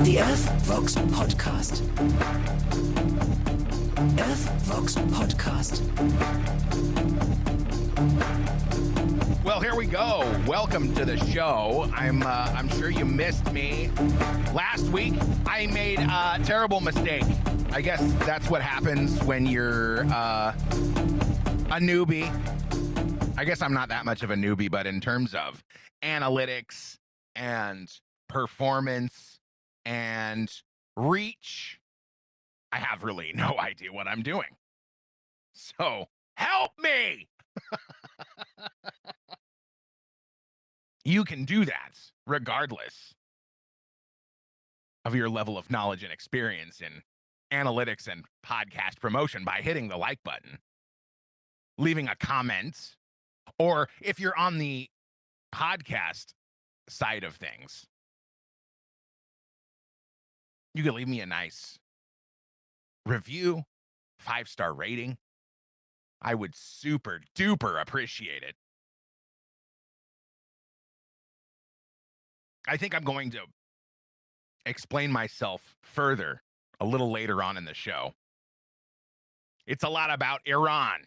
The earthvox podcast. earthvox podcast. Well, here we go. Welcome to the show. I'm sure you missed me. Last week, I made a terrible mistake. I guess that's what happens when you're a newbie. I guess I'm not that much of a newbie, but in terms of analytics and performance and reach, I have really no idea what I'm doing. So help me. You can do that regardless of your level of knowledge and experience in analytics and podcast promotion by hitting the like button, leaving a comment, or if you're on the podcast side of things, you can leave me a nice review, 5-star rating. I would super duper appreciate it. I think I'm going to explain myself further a little later on in the show. It's a lot about Iran,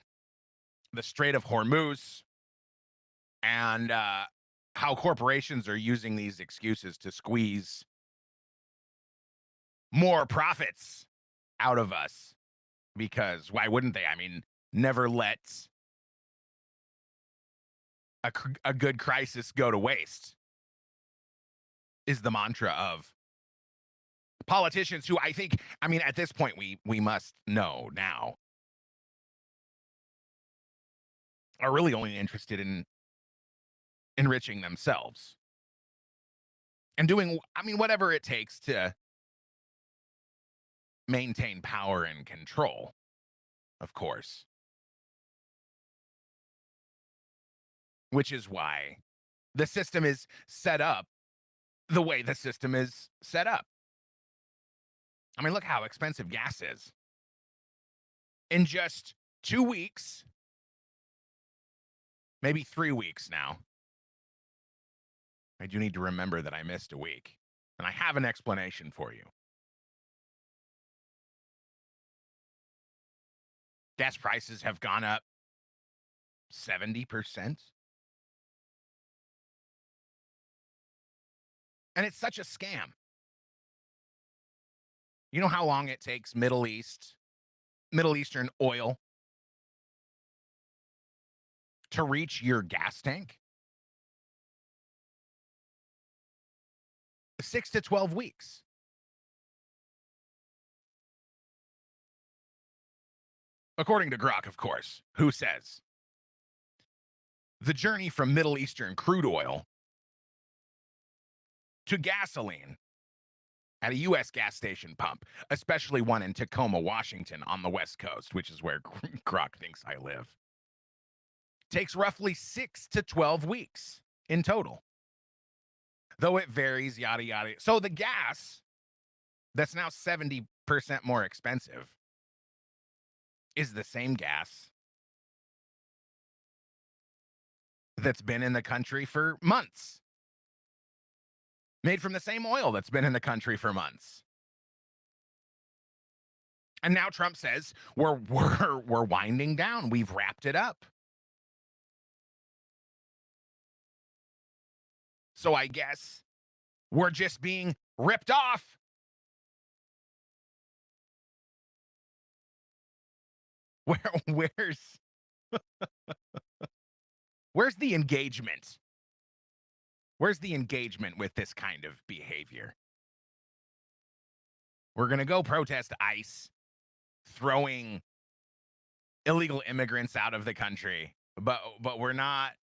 the Strait of Hormuz, and how corporations are using these excuses to squeeze more profits out of us. Because why wouldn't they? I mean, never let a good crisis go to waste is the mantra of politicians who I think, I mean, at this point, we must know now, are really only interested in enriching themselves and doing, I mean, whatever it takes to maintain power and control, of course. Which is why the system is set up the way the system is set up. I mean, look how expensive gas is. In just 2 weeks, maybe 3 weeks now, I do need to remember that I missed a week, and I have an explanation for you. Gas prices have gone up 70%. And it's such a scam. You know how long it takes Middle Eastern oil to reach your gas tank? 6 to 12 weeks. According to Grok, of course, who says the journey from Middle Eastern crude oil to gasoline at a U.S. gas station pump, especially one in Tacoma, Washington on the West Coast, which is where Grok thinks I live, takes roughly 6 to 12 weeks in total. Though it varies, yada, yada. So the gas that's now 70% more expensive is the same gas that's been in the country for months. Made from the same oil that's been in the country for months. And now Trump says we're winding down. We've wrapped it up. So I guess we're just being ripped off. Where's where's the engagement? Where's the engagement with this kind of behavior? We're going to go protest ICE throwing illegal immigrants out of the country, but we're not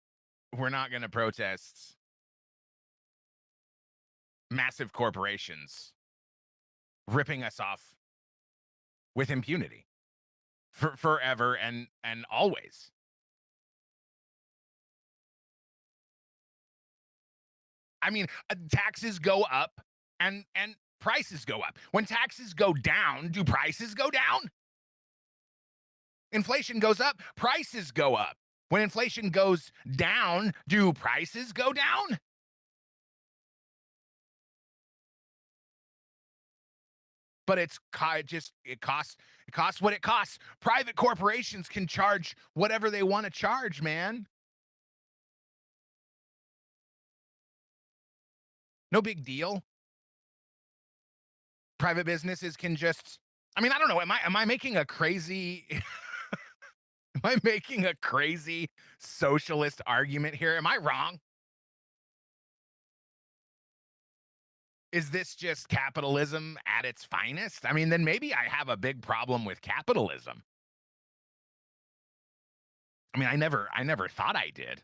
going to protest massive corporations ripping us off with impunity for forever and always. I mean, taxes go up and prices go up. When taxes go down, do prices go down? Inflation goes up, prices go up. When inflation goes down, do prices go down? but it costs what it costs. Private corporations can charge whatever they want to charge, man. No big deal. Private businesses can just, I mean, I don't know. Am I making a crazy am I making a crazy socialist argument here? Am I wrong? Is this just capitalism at its finest? I mean, then maybe I have a big problem with capitalism. I mean, I never thought I did.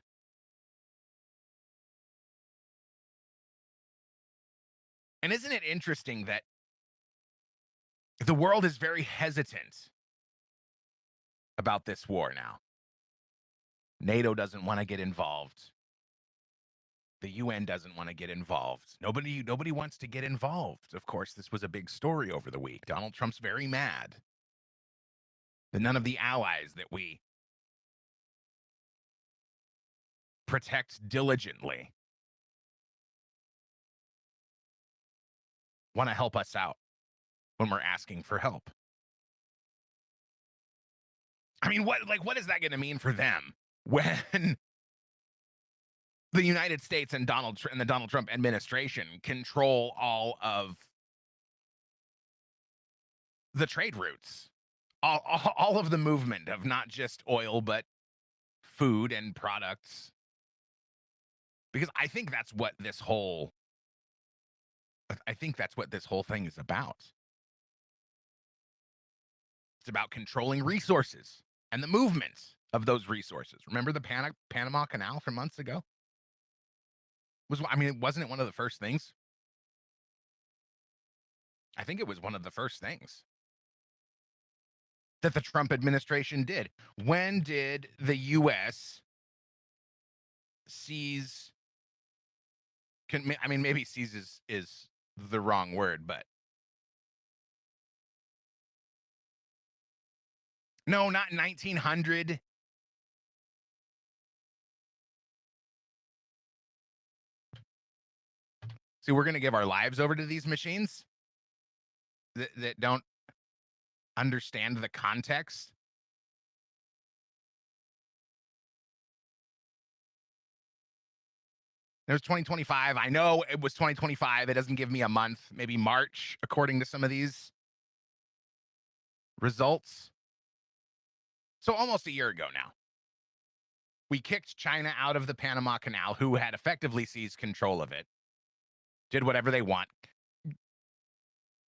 And isn't it interesting that the world is very hesitant about this war now? NATO doesn't want to get involved. The UN doesn't want to get involved. Nobody wants to get involved. Of course, this was a big story over the week. Donald Trump's very mad that none of the allies that we protect diligently want to help us out when we're asking for help. I mean, what is that going to mean for them when the United States and the Donald Trump administration control all of the trade routes, all of the movement of not just oil but food and products? Because I think that's what this whole thing is about. It's about controlling resources and the movement of those resources. Remember the Panama Canal from months ago? Wasn't it one of the first things? I think it was one of the first things that the Trump administration did. When did the U.S. seize? Maybe seize is the wrong word, but no, not 1900. See, we're going to give our lives over to these machines that don't understand the context. There's 2025. I know it was 2025. It doesn't give me a month, maybe March, according to some of these results. So almost a year ago now, we kicked China out of the Panama Canal, who had effectively seized control of it, did whatever they want,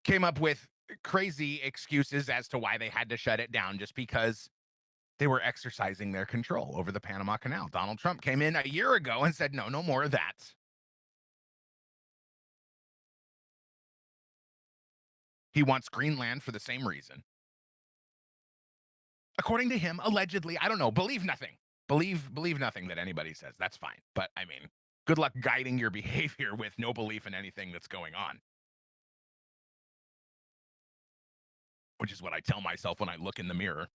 came up with crazy excuses as to why they had to shut it down just because they were exercising their control over the Panama Canal. Donald Trump came in a year ago and said, no more of that. He wants Greenland for the same reason. According to him, allegedly, I don't know, believe nothing. Believe nothing that anybody says. That's fine. But I mean, good luck guiding your behavior with no belief in anything that's going on. Which is what I tell myself when I look in the mirror.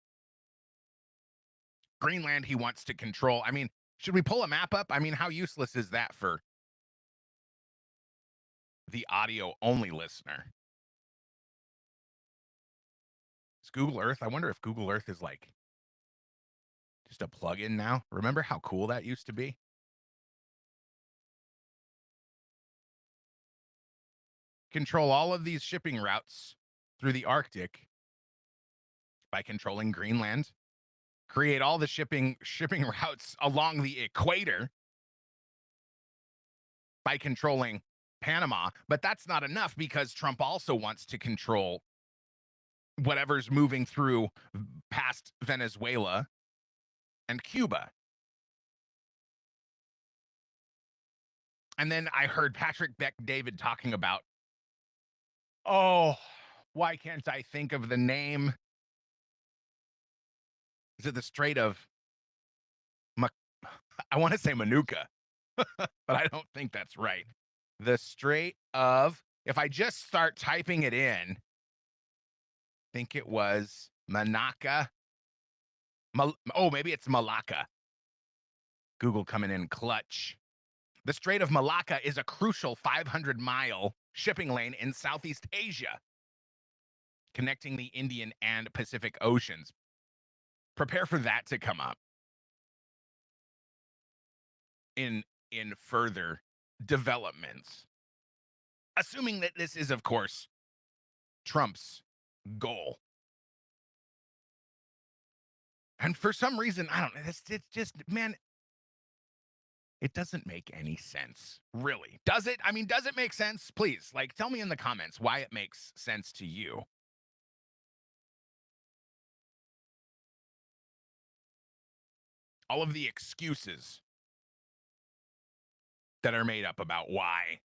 Greenland, he wants to control. I mean, should we pull a map up? I mean, how useless is that for the audio only listener? It's Google Earth. I wonder if Google Earth is like just a plugin now. Remember how cool that used to be? Control all of these shipping routes through the Arctic by controlling Greenland. Create all the shipping routes along the equator by controlling Panama. But that's not enough because Trump also wants to control whatever's moving through past Venezuela and Cuba. And then I heard Patrick Bet-David talking about, oh, why can't I think of the name? Is it the Strait of I want to say Manuka, but I don't think that's right. The Strait of, if I just start typing it in, I think it was Manaka. Maybe it's Malacca. Google coming in clutch. The Strait of Malacca is a crucial 500-mile shipping lane in Southeast Asia. connecting the Indian and Pacific Oceans. Prepare for that to come up in further developments. Assuming that this is, of course, Trump's goal. And for some reason, I don't know, it's just, man, it doesn't make any sense, really. Does it? I mean, does it make sense? Please, like, tell me in the comments why it makes sense to you. All of the excuses that are made up about why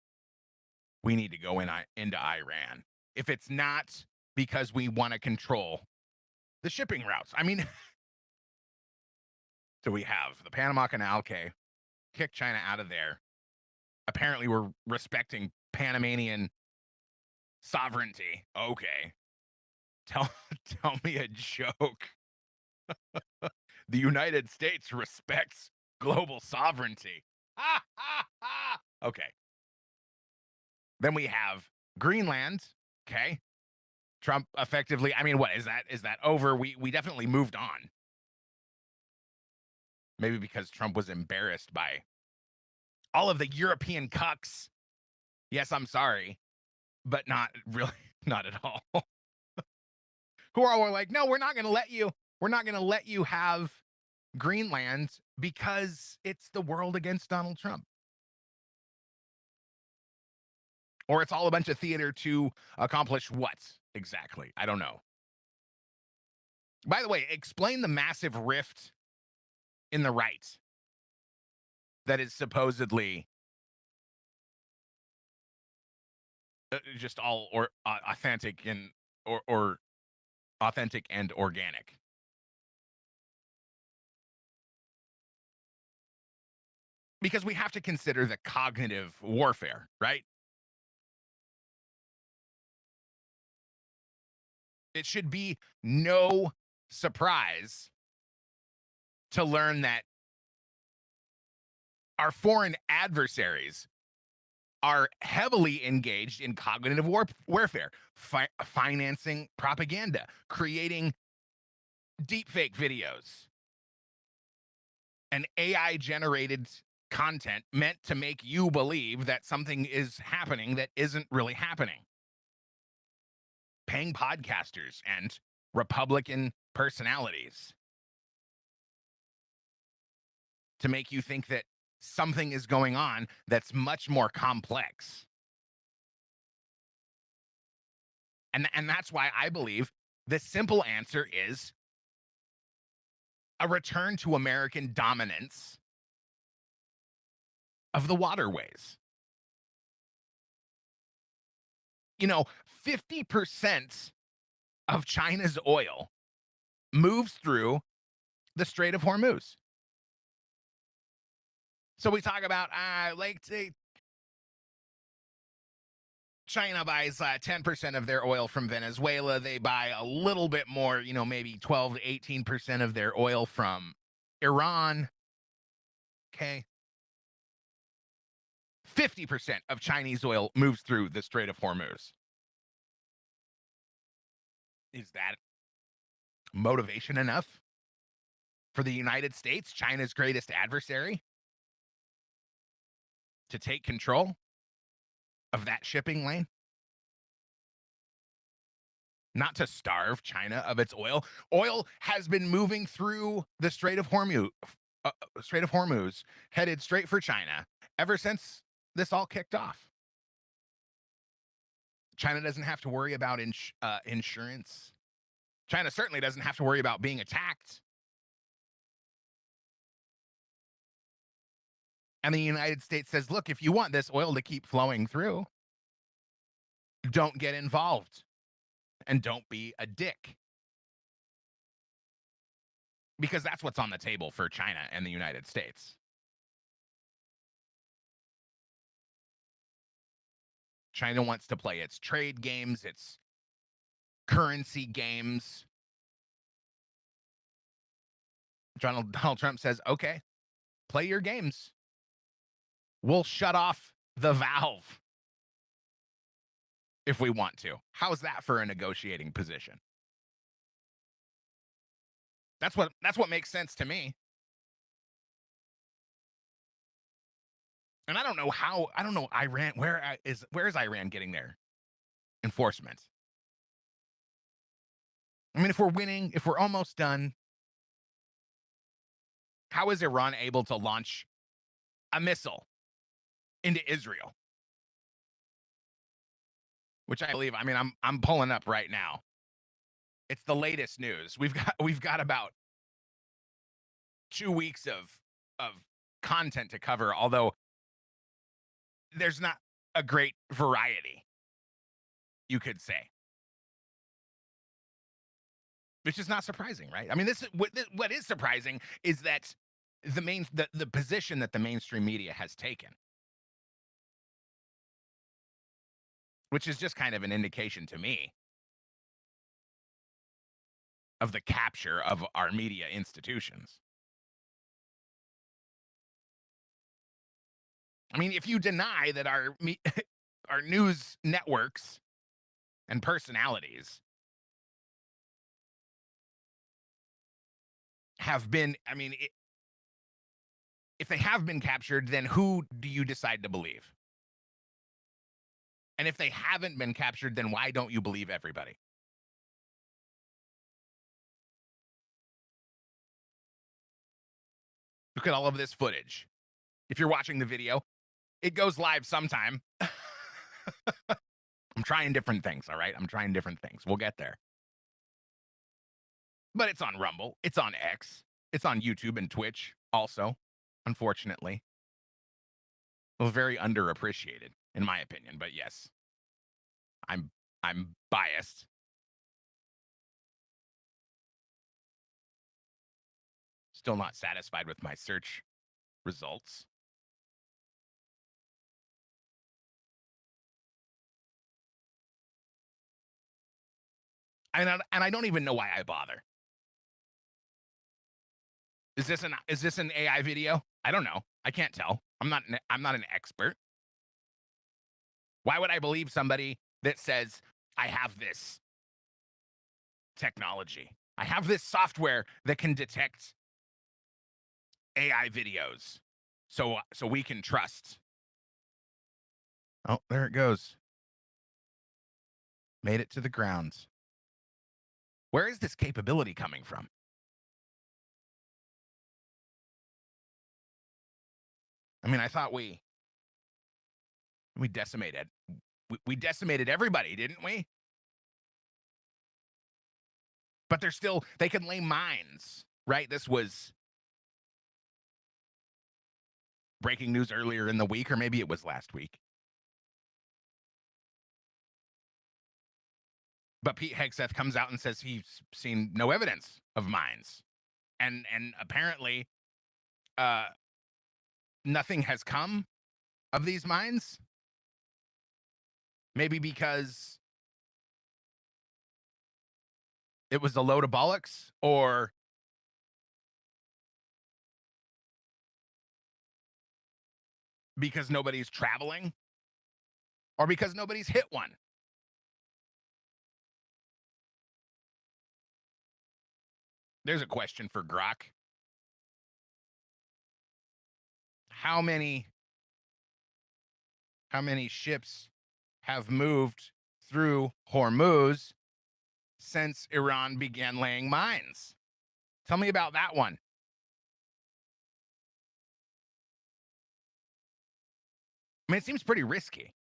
we need to go into Iran. If it's not because we want to control the shipping routes. I mean, so we have the Panama Canal, okay, kick China out of there. Apparently, we're respecting Panamanian sovereignty. Okay. Tell me a joke. The United States respects global sovereignty. Okay. Then we have Greenland. Okay. Trump effectively, I mean, what is that? Is that over? We definitely moved on. Maybe because Trump was embarrassed by all of the European cucks. Yes, I'm sorry, but not really, not at all. Who are all like, no, we're not going to let you. We're not going to let you have Greenland because it's the world against Donald Trump. Or it's all a bunch of theater to accomplish what exactly? I don't know. By the way, explain the massive rift in the right that is supposedly just all authentic and or authentic and organic. Because we have to consider the cognitive warfare, right? It should be no surprise to learn that our foreign adversaries are heavily engaged in cognitive warfare, financing propaganda, creating deepfake videos, and AI generated content meant to make you believe that something is happening that isn't really happening. Paying podcasters and Republican personalities to make you think that something is going on that's much more complex. And that's why I believe the simple answer is a return to American dominance of the waterways. You know, 50% of China's oil moves through the Strait of Hormuz. So we talk about China buys 10% of their oil from Venezuela. They buy a little bit more, maybe 12 to 18% of their oil from Iran. Okay. 50% of Chinese oil moves through the Strait of Hormuz. Is that motivation enough for the United States, China's greatest adversary, to take control of that shipping lane? Not to starve China of its oil. Oil has been moving through the Strait of Hormuz, headed straight for China ever since this all kicked off. China doesn't have to worry about insurance. China certainly doesn't have to worry about being attacked. And the United States says, look, if you want this oil to keep flowing through, don't get involved and don't be a dick. Because that's what's on the table for China and the United States. China wants to play its trade games, its currency games. Donald Trump says, okay, play your games. We'll shut off the valve if we want to. How's that for a negotiating position? That's what makes sense to me. And I don't know Iran. Where is Iran getting their enforcement? I mean, if we're winning, if we're almost done, how is Iran able to launch a missile into Israel? Which I believe. I mean, I'm pulling up right now. It's the latest news. We've got about 2 weeks of content to cover, although there's not a great variety, you could say. Which is not surprising, right? I mean, what is surprising is that the position that the mainstream media has taken, which is just kind of an indication to me of the capture of our media institutions. I mean, if you deny that our news networks and personalities have been, I mean, if they have been captured, then who do you decide to believe? And if they haven't been captured, then why don't you believe everybody? Look at all of this footage. If you're watching the video, it goes live sometime. I'm trying different things, all right? I'm trying different things. We'll get there. But it's on Rumble, it's on X, it's on YouTube and Twitch also, unfortunately. Well, very underappreciated, in my opinion, but yes. I'm biased. Still not satisfied with my search results. And I don't even know why I bother. Is this an AI video? I don't know. I can't tell. I'm not an expert. Why would I believe somebody that says I have this technology? I have this software that can detect AI videos. So we can trust. Oh, there it goes. Made it to the grounds. Where is this capability coming from? I mean, I thought we decimated. We decimated everybody, didn't we? But they can lay mines, right? This was breaking news earlier in the week, or maybe it was last week. But Pete Hegseth comes out and says he's seen no evidence of mines. And apparently nothing has come of these mines. Maybe because it was a load of bollocks, or because nobody's traveling, or because nobody's hit one. There's a question for Grok. How many ships have moved through Hormuz since Iran began laying mines? Tell me about that one. I mean, it seems pretty risky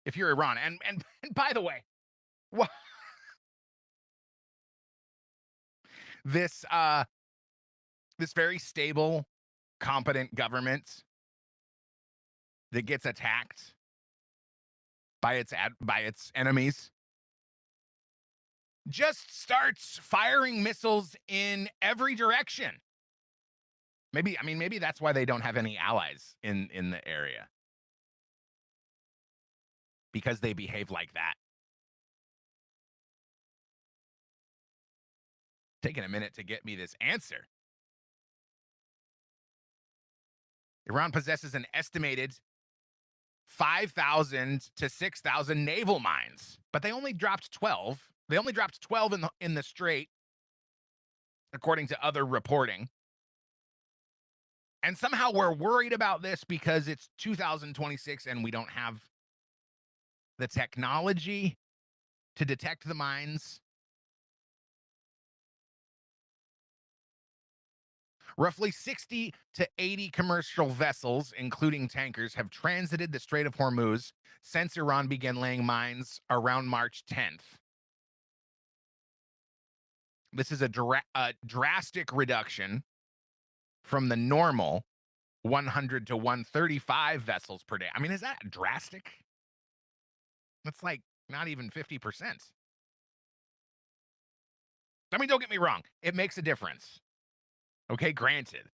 if you're Iran. And by the way, this this very stable, competent government that gets attacked by its enemies just starts firing missiles in every direction. Maybe that's why they don't have any allies in the area. Because they behave like that. Taking a minute to get me this answer. Iran possesses an estimated 5,000 to 6,000 naval mines, but they only dropped 12. They only dropped 12 in the Strait, according to other reporting. And somehow we're worried about this because it's 2026 and we don't have the technology to detect the mines. Roughly 60 to 80 commercial vessels, including tankers, have transited the Strait of Hormuz since Iran began laying mines around March 10th. This is a drastic reduction from the normal 100 to 135 vessels per day. I mean, is that drastic? That's like not even 50%. I mean, don't get me wrong. It makes a difference. Okay, granted.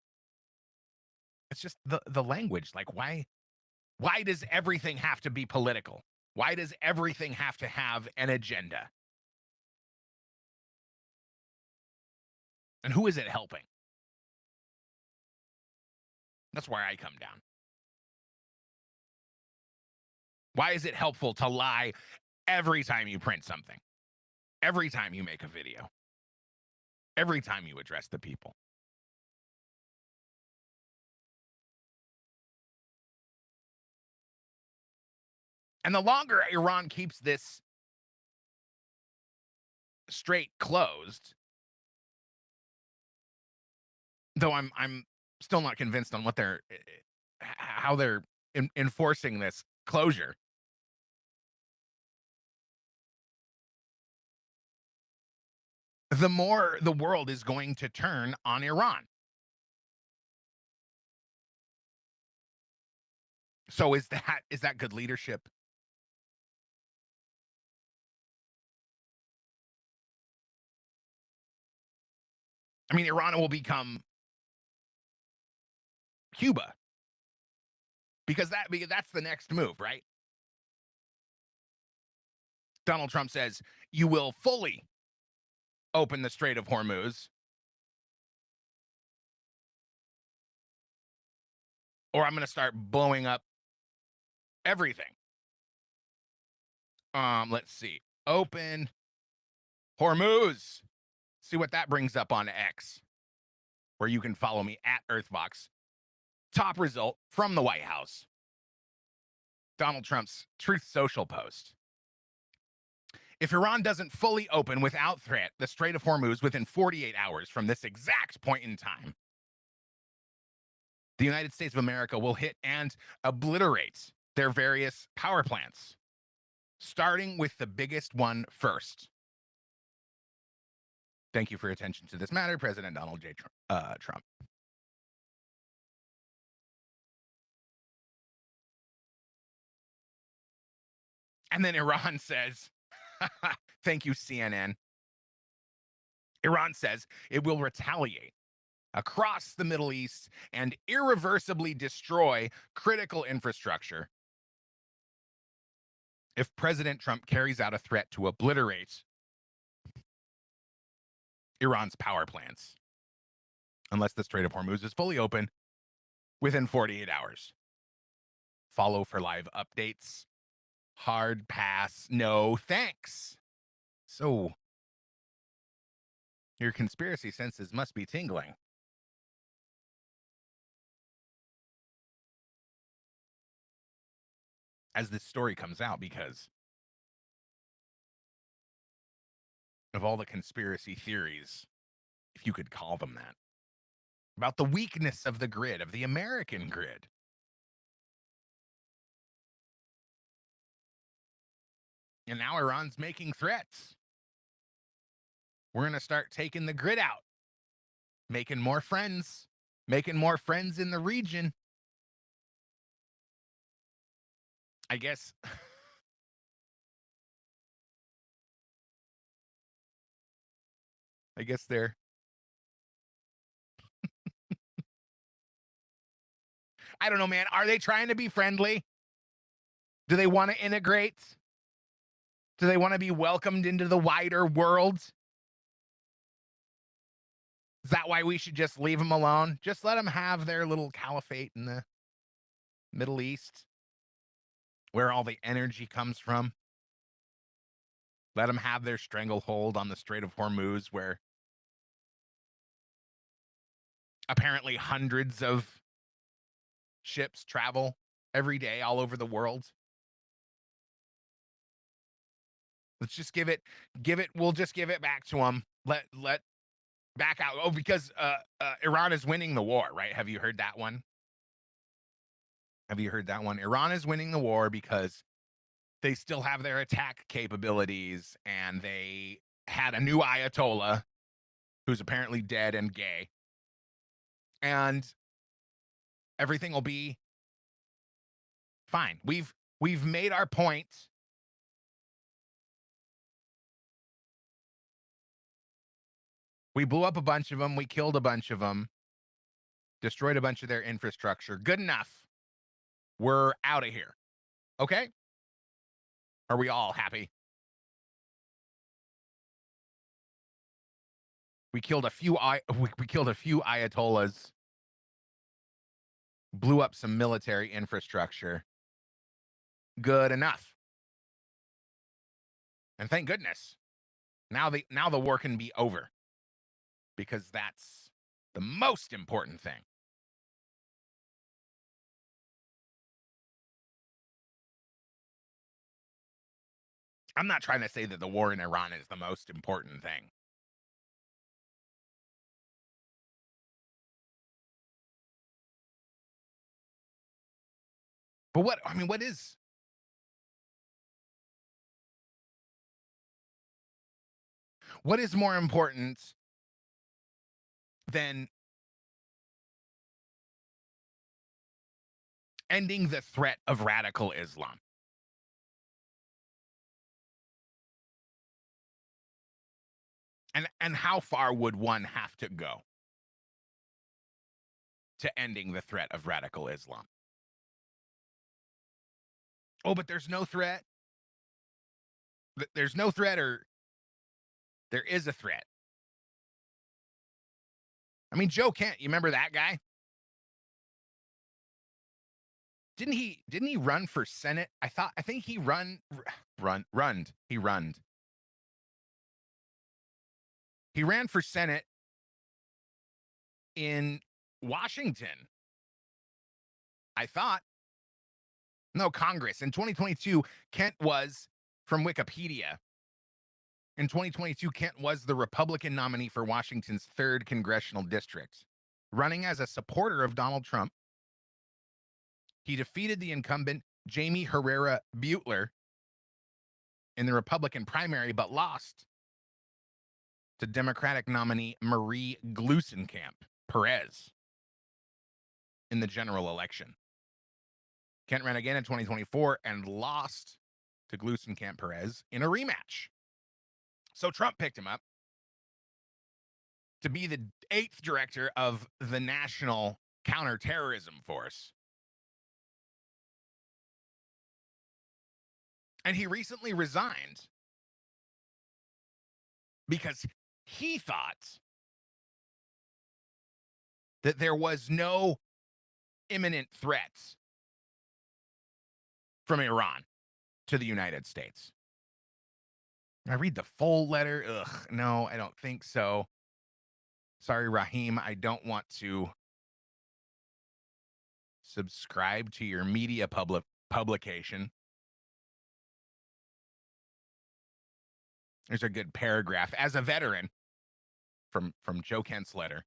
It's just the language. Like, why does everything have to be political? Why does everything have to have an agenda? And who is it helping? That's where I come down. Why is it helpful to lie every time you print something? Every time you make a video? Every time you address the people? And the longer Iran keeps this strait closed, though I'm still not convinced on what they're how they're enforcing this closure. The more the world is going to turn on Iran. So is that good leadership? I mean, Iran will become Cuba because that's the next move, right? Donald Trump says you will fully open the Strait of Hormuz, or I'm going to start blowing up everything. Let's see. Open Hormuz. See what that brings up on X, where you can follow me at earthvox. Top result from the White House. Donald Trump's Truth Social post. If Iran doesn't fully open without threat the Strait of Hormuz within 48 hours from this exact point in time, the United States of America will hit and obliterate their various power plants, starting with the biggest one first. Thank you for your attention to this matter, President Donald J. Trump. And then Iran says, thank you, CNN. Iran says it will retaliate across the Middle East and irreversibly destroy critical infrastructure if President Trump carries out a threat to obliterate Iran's power plants, unless the Strait of Hormuz is fully open within 48 hours. Follow for live updates. Hard pass. No thanks. So, your conspiracy senses must be tingling. As this story comes out, because of all the conspiracy theories, if you could call them that, about the weakness of the grid, of the American grid. And now Iran's making threats. We're going to start taking the grid out, making more friends in the region. I guess. I guess they're. I don't know, man. Are they trying to be friendly? Do they want to integrate? Do they want to be welcomed into the wider world? Is that why we should just leave them alone? Just let them have their little caliphate in the Middle East. where all the energy comes from. Let them have their stranglehold on the Strait of Hormuz, where apparently hundreds of ships travel every day all over the world. Let's just we'll just give it back to them. Let back out. Oh, because Iran is winning the war, right? Have you heard that one? Iran is winning the war because they still have their attack capabilities, and they had a new Ayatollah who's apparently dead and gay. And everything will be fine. We've made our point. We blew up a bunch of them. We killed a bunch of them. Destroyed a bunch of their infrastructure. Good enough. We're out of here. Okay? Are we all happy? We killed a few ayatollahs. Blew up some military infrastructure. Good enough. And thank goodness. Now the war can be over. Because that's the most important thing. I'm not trying to say that the war in Iran is the most important thing. But what is more important than ending the threat of radical Islam? And how far would one have to go to ending the threat of radical Islam? Oh, but there's no threat. There's no threat, or there is a threat. I mean, Joe Kent, you remember that guy? Didn't he run for Senate? I think he runned. He ran for Senate in Washington. I thought. No, Congress. In 2022, Kent was, from Wikipedia, in 2022, Kent was the Republican nominee for Washington's 3rd Congressional District. Running as a supporter of Donald Trump, he defeated the incumbent Jamie Herrera Butler in the Republican primary, but lost to Democratic nominee Marie Gluesenkamp Perez in the general election. Kent ran again in 2024 and lost to Gluesenkamp Perez in a rematch. So Trump picked him up to be the 8th director of the National Counterterrorism Force. And he recently resigned because he thought that there was no imminent threats from Iran to the United States. I read the full letter. Ugh, no, I don't think so. Sorry, Raheem, I don't want to subscribe to your media publication. There's a good paragraph. As a veteran, from Joe Kent's letter,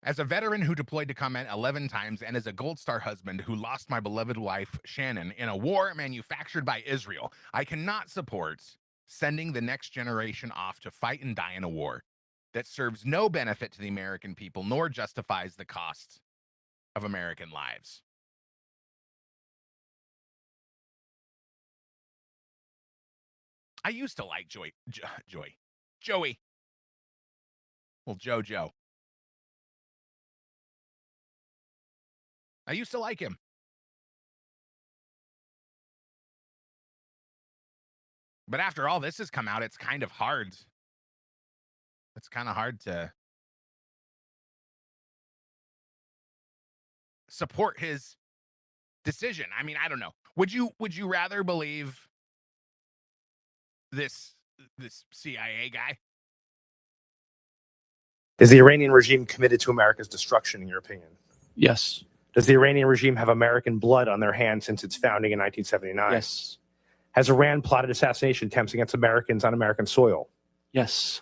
as a veteran who deployed to combat 11 times and as a Gold Star husband who lost my beloved wife, Shannon, in a war manufactured by Israel, I cannot support sending the next generation off to fight and die in a war that serves no benefit to the American people nor justifies the cost of American lives. I used to like Joey. Well, Joe. I used to like him. But after all this has come out, it's kind of hard. It's kind of hard to support his decision. I mean, I don't know. Would you rather believe this CIA guy? Is the Iranian regime committed to America's destruction, in your opinion? Yes. Does the Iranian regime have American blood on their hands since its founding in 1979? Yes. Has Iran plotted assassination attempts against Americans on American soil? Yes.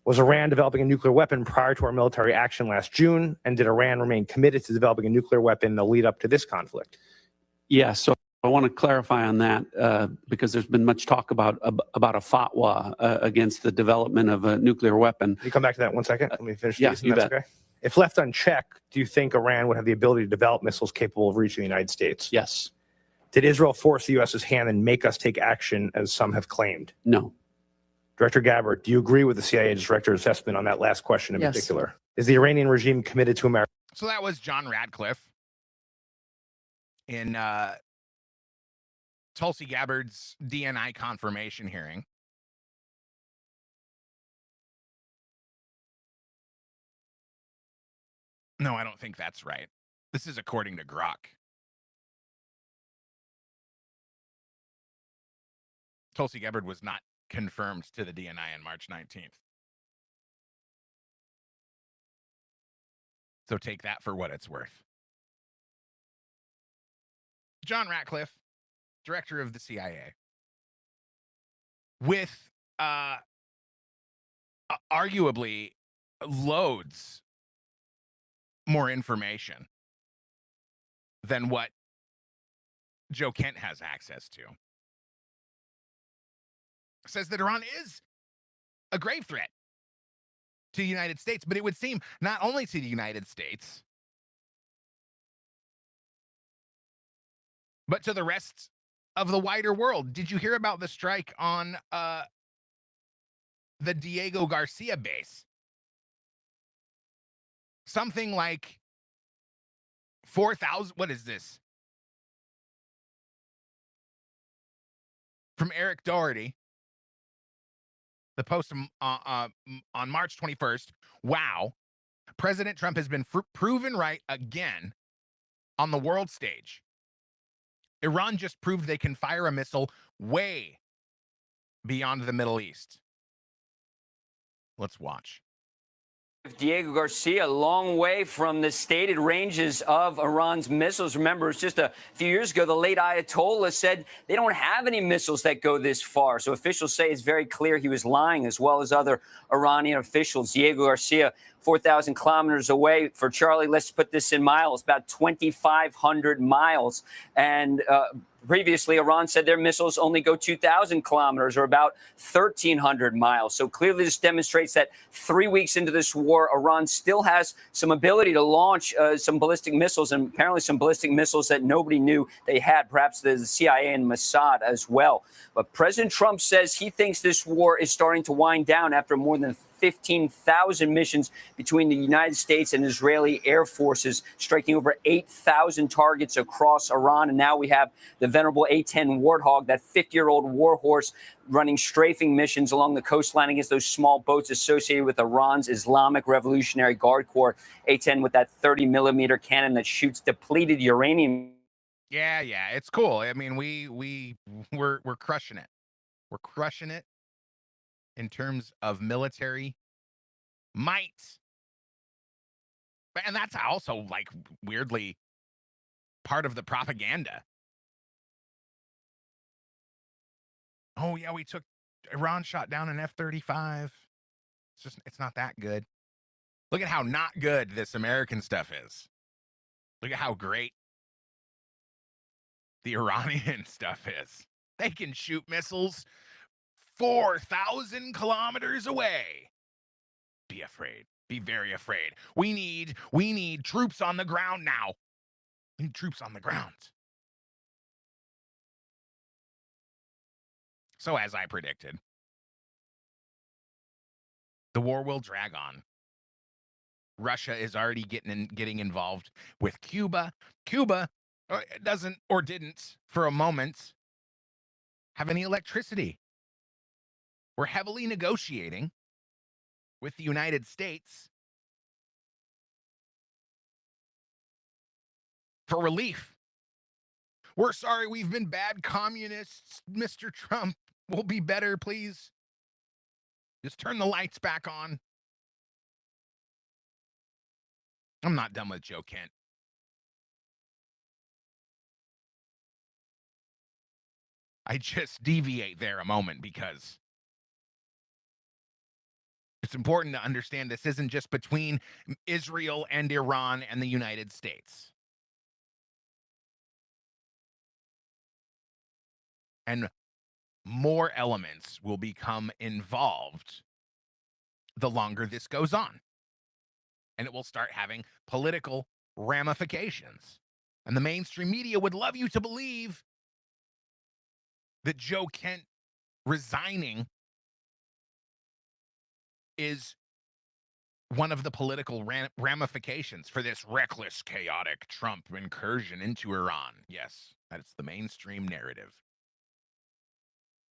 Was Iran developing a nuclear weapon prior to our military action last June? And did Iran remain committed to developing a nuclear weapon in the lead up to this conflict? Yes. So I want to clarify on that because there's been much talk about a fatwa against the development of a nuclear weapon. Can you come back to that 1 second? Let me finish yeah, these. you bet. Okay. If left unchecked, do you think Iran would have the ability to develop missiles capable of reaching the United States? Yes. Did Israel force the U.S.'s hand and make us take action, as some have claimed? No. Director Gabbard, do you agree with the CIA director's assessment on that last question in Yes. particular? Is the Iranian regime committed to America? So that was John Radcliffe in Tulsi Gabbard's DNI confirmation hearing. No, I don't think that's right. This is according to Grok. Tulsi Gabbard was not confirmed to the DNI on March 19th. So take that for what it's worth. John Ratcliffe, director of the CIA, with arguably loads more information than what Joe Kent has access to, says that Iran is a grave threat to the United States, but it would seem not only to the United States, but to the rest of the wider world. Did you hear about the strike on the Diego Garcia base? Something like 4,000. What is this? From Eric Doherty. The post on March 21st. Wow. President Trump has been proven right again on the world stage. Iran just proved they can fire a missile way beyond the Middle East. Let's watch. Diego Garcia, a long way from the stated ranges of Iran's missiles. Remember, it's just a few years ago, the late Ayatollah said they don't have any missiles that go this far. So officials say it's very clear he was lying, as well as other Iranian officials. Diego Garcia, 4,000 kilometers away. For Charlie, let's put this in miles, about 2,500 miles. And previously, Iran said their missiles only go 2,000 kilometers, or about 1,300 miles. So clearly this demonstrates that 3 weeks into this war, Iran still has some ability to launch some ballistic missiles, and apparently some ballistic missiles that nobody knew they had, perhaps the CIA and Mossad as well. But President Trump says he thinks this war is starting to wind down after more than 15,000 missions between the United States and Israeli air forces, striking over 8,000 targets across Iran. And now we have the venerable A-10 Warthog, that 50-year-old warhorse, running strafing missions along the coastline against those small boats associated with Iran's Islamic Revolutionary Guard Corps. A-10 with that 30-millimeter cannon that shoots depleted uranium. Yeah, it's cool. I mean, we're crushing it. We're crushing it in terms of military might. And that's also, like, weirdly part of the propaganda. Oh, yeah, Iran shot down an F-35. It's not that good. Look at how not good this American stuff is. Look at how great the Iranian stuff is. They can shoot missiles 4,000 kilometers away. Be afraid. Be very afraid. We need troops on the ground now. We need troops on the ground. So as I predicted, the war will drag on. Russia is already getting involved with Cuba. Cuba doesn't, or didn't for a moment, have any electricity. We're heavily negotiating with the United States for relief We're sorry we've been bad communists, Mr. Trump. We'll be better, please. Just turn the lights back on. I'm not done with Joe Kent. I just deviate there a moment because it's important to understand this isn't just between Israel and Iran and the United States. And more elements will become involved the longer this goes on. And it will start having political ramifications. And the mainstream media would love you to believe that Joe Kent resigning is one of the political ramifications for this reckless, chaotic Trump incursion into Iran. Yes, that's the mainstream narrative.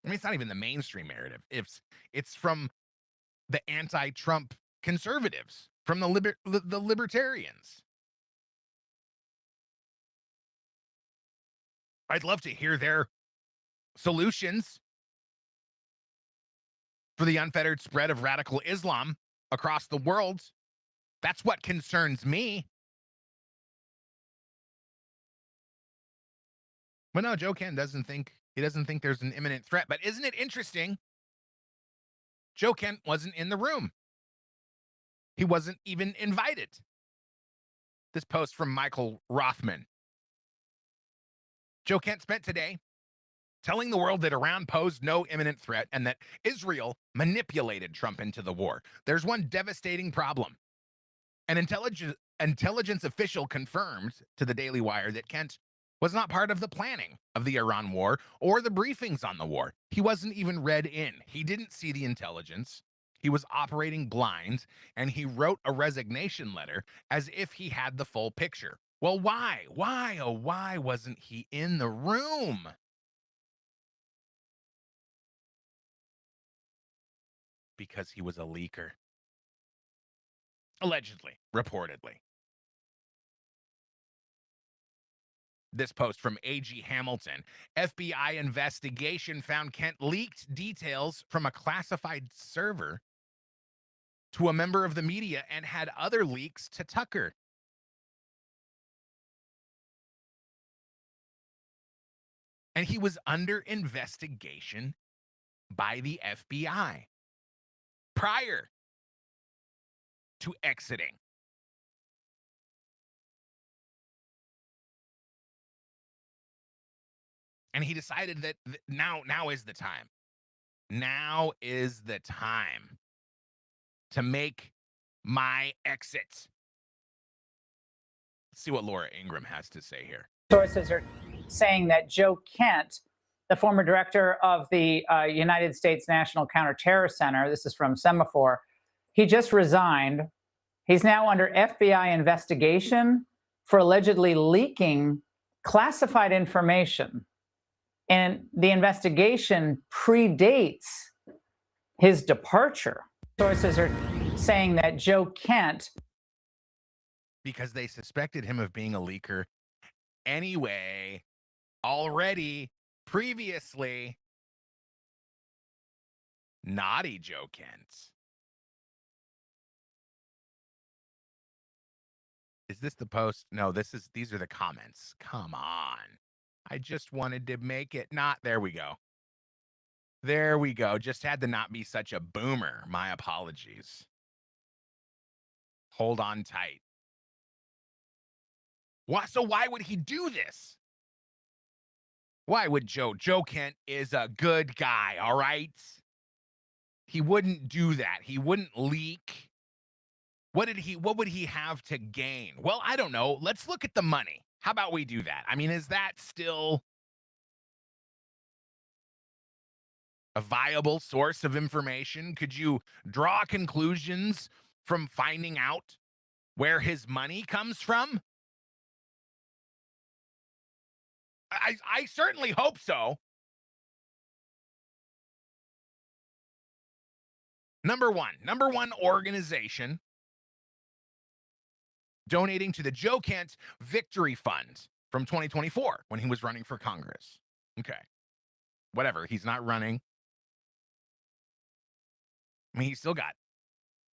I mean, it's not even the mainstream narrative. It's from the anti-Trump conservatives, from the libertarians. I'd love to hear their solutions for the unfettered spread of radical Islam across the world. That's what concerns me. But no, Joe Kent doesn't think there's an imminent threat. But isn't it interesting? Joe Kent wasn't in the room. He wasn't even invited. This post from Michael Rothman. Joe Kent spent today telling the world that Iran posed no imminent threat and that Israel manipulated Trump into the war. There's one devastating problem. An intelligence official confirmed to the Daily Wire that Kent was not part of the planning of the Iran war or the briefings on the war. He wasn't even read in. He didn't see the intelligence. He was operating blind, and he wrote a resignation letter as if he had the full picture. Well, why? Why, oh, why wasn't he in the room? Because he was a leaker. Allegedly, reportedly. This post from A.G. Hamilton. FBI investigation found Kent leaked details from a classified server to a member of the media and had other leaks to Tucker. And he was under investigation by the FBI prior to exiting. And he decided that now is the time. Now is the time to make my exit. Let's see what Laura Ingraham has to say here. Sources are saying that Joe Kent, the former director of the United States National Counterterror Center, this is from Semaphore, he just resigned. He's now under FBI investigation for allegedly leaking classified information. And the investigation predates his departure. Sources are saying that Joe Kent, because they suspected him of being a leaker anyway, already, previously. Naughty Joe Kent. Is this the post? No, these are the comments. Come on. I just wanted to make it not. There we go. There we go. Just had to not be such a boomer. My apologies. Hold on tight. So why would he do this? Why would Joe Kent is a good guy, all right? He wouldn't do that. He wouldn't leak. What would he have to gain? Well, I don't know. Let's look at the money. How about we do that? I mean, is that still a viable source of information? Could you draw conclusions from finding out where his money comes from? I certainly hope so. Number one organization donating to the Joe Kent Victory Fund. from 2024 when he was running for Congress. Okay. Whatever. He's not running. I mean, he still got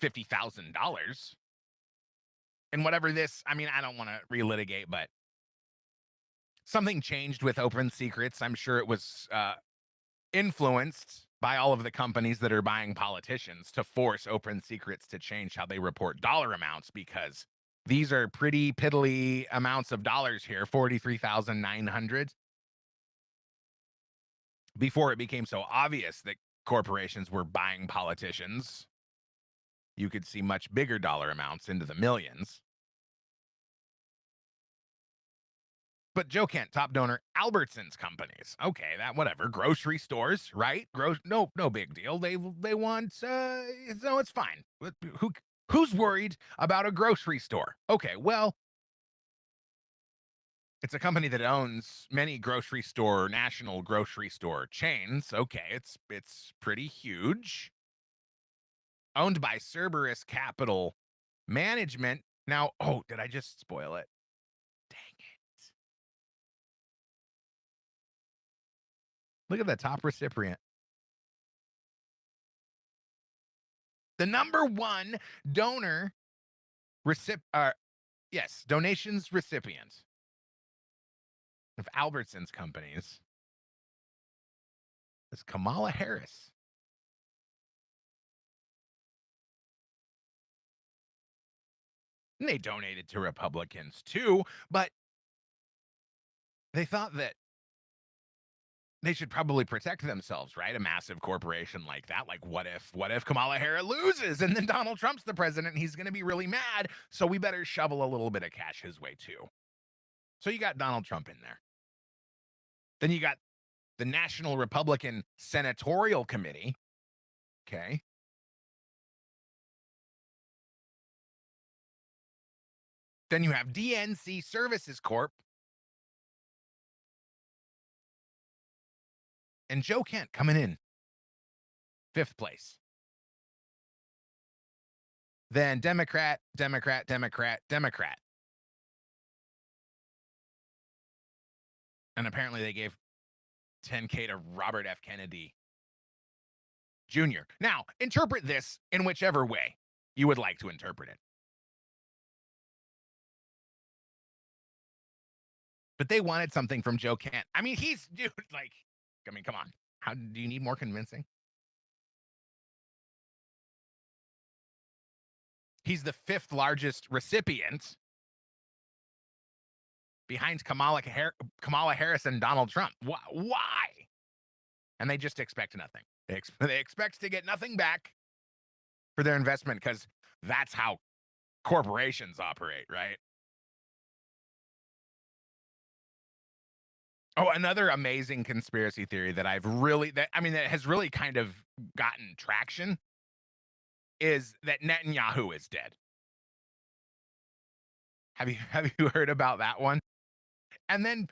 $50,000. And whatever this, I mean, I don't want to relitigate, but something changed with Open Secrets. I'm sure it was influenced by all of the companies that are buying politicians to force Open Secrets to change how they report dollar amounts, because these are pretty piddly amounts of dollars here, 43,900. Before it became so obvious that corporations were buying politicians, you could see much bigger dollar amounts into the millions. But Joe Kent, top donor, Albertsons companies. Okay, that whatever. Grocery stores, right? No big deal. They want no, it's fine. Who's worried about a grocery store? Okay, well, it's a company that owns many national grocery store chains. Okay, it's pretty huge. Owned by Cerberus Capital Management. Now, oh, did I just spoil it? Dang it. Look at the top recipient. The number one donor donations recipient of Albertsons companies is Kamala Harris. And they donated to Republicans too, but they thought that they should probably protect themselves, right? A massive corporation like that. Like, what if Kamala Harris loses and then Donald Trump's the president and he's going to be really mad? So we better shovel a little bit of cash his way too. So you got Donald Trump in there. Then you got the National Republican Senatorial Committee. Okay. Then you have DNC Services Corp. And Joe Kent coming in 5th place. Then Democrat. And apparently they gave $10K to Robert F. Kennedy Jr. Now, interpret this in whichever way you would like to interpret it. But they wanted something from Joe Kent. I mean, come on. How do you need more convincing? He's the 5th largest recipient behind Kamala Harris and Donald Trump. Why? And they just expect nothing. They expect to get nothing back for their investment, because that's how corporations operate, right? Oh, another amazing conspiracy theory that that has really kind of gotten traction is that Netanyahu is dead. Have you heard about that one? And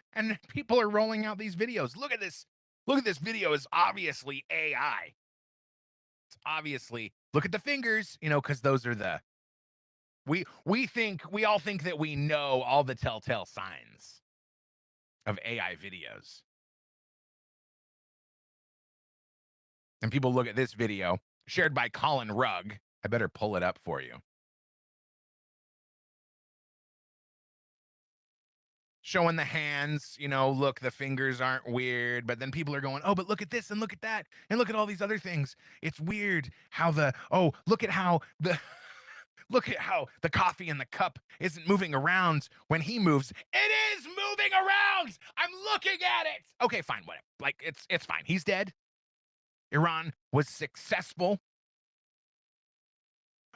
people are rolling out these videos. Look at this. Look at this video. Is obviously AI. It's obviously, look at the fingers, because those are the we all think that we know all the telltale signs of AI videos. And people look at this video shared by Colin Rugg. I better pull it up for you. Showing the hands, look, the fingers aren't weird, but then people are going, oh, but look at this and look at that and look at all these other things. It's weird how look at how the coffee in the cup isn't moving around when he moves. It is moving around. I'm looking at it. Okay, fine, whatever. Like, it's fine. He's dead. Iran was successful.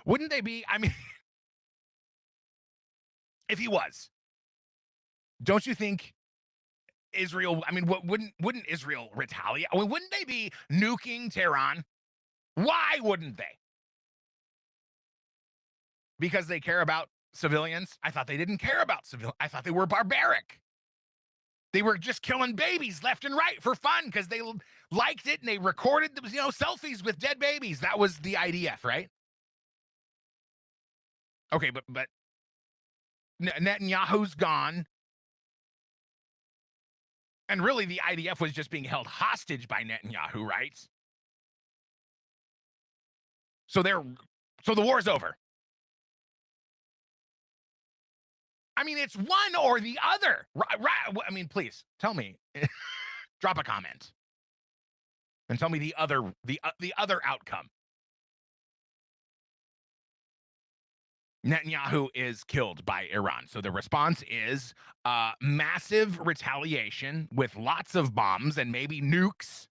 Wouldn't they be? I mean, if he was, don't you think Israel, wouldn't Israel retaliate? Wouldn't they be nuking Tehran? Why wouldn't they? Because they care about civilians? I thought they didn't care about civilians. I thought they were barbaric. They were just killing babies left and right for fun because they liked it and they recorded selfies with dead babies. That was the IDF, right? Okay, but Netanyahu's gone. And really, the IDF was just being held hostage by Netanyahu, right? So the war's over. I mean, it's one or the other. Right? I mean, please tell me. Drop a comment and tell me the other outcome. Netanyahu is killed by Iran. So the response is massive retaliation with lots of bombs and maybe nukes,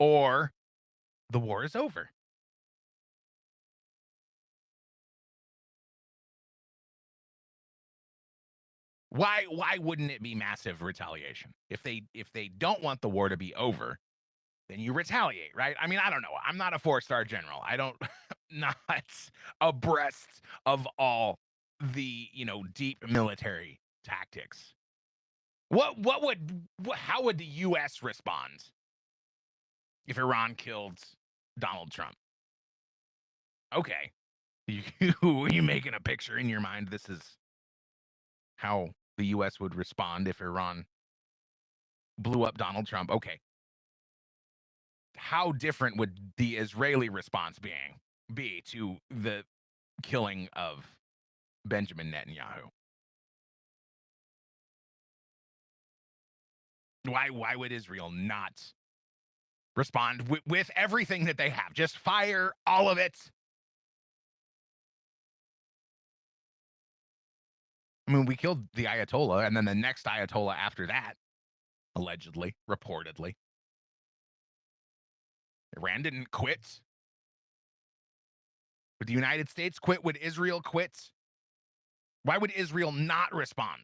or the war is over. Why wouldn't it be massive retaliation? If they don't want the war to be over, then you retaliate, right? I mean, I don't know. I'm not a 4-star general. I don't not abreast of all the, deep military tactics. How would the US respond if Iran killed Donald Trump? Okay. You making a picture in your mind. This is how the US would respond if Iran blew up Donald Trump. Okay. How different would the Israeli response be to the killing of Benjamin Netanyahu? Why would Israel not respond with everything that they have? Just fire all of it. I mean, we killed the Ayatollah, and then the next Ayatollah after that, allegedly, reportedly. Iran didn't quit. Would the United States quit? Would Israel quit? Why would Israel not respond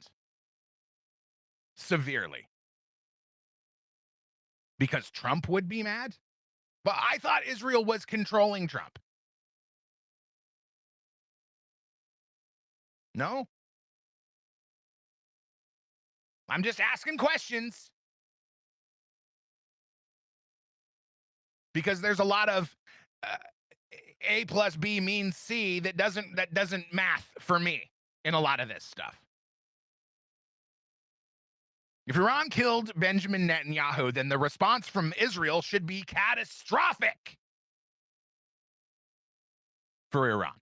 severely? Because Trump would be mad? But I thought Israel was controlling Trump. No? I'm just asking questions. Because there's a lot of A plus B means C that doesn't math for me in a lot of this stuff. If Iran killed Benjamin Netanyahu, then the response from Israel should be catastrophic for Iran.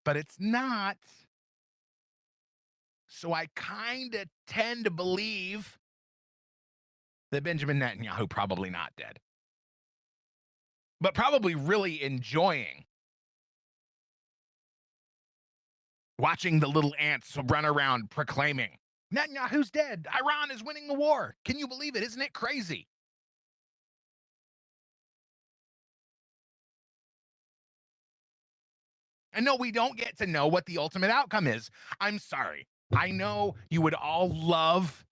But it's not. So I kind of tend to believe that Benjamin Netanyahu probably not dead, but probably really enjoying watching the little ants run around proclaiming, Netanyahu's dead. Iran is winning the war. Can you believe it? Isn't it crazy? And no, we don't get to know what the ultimate outcome is. I'm sorry. I know you would all love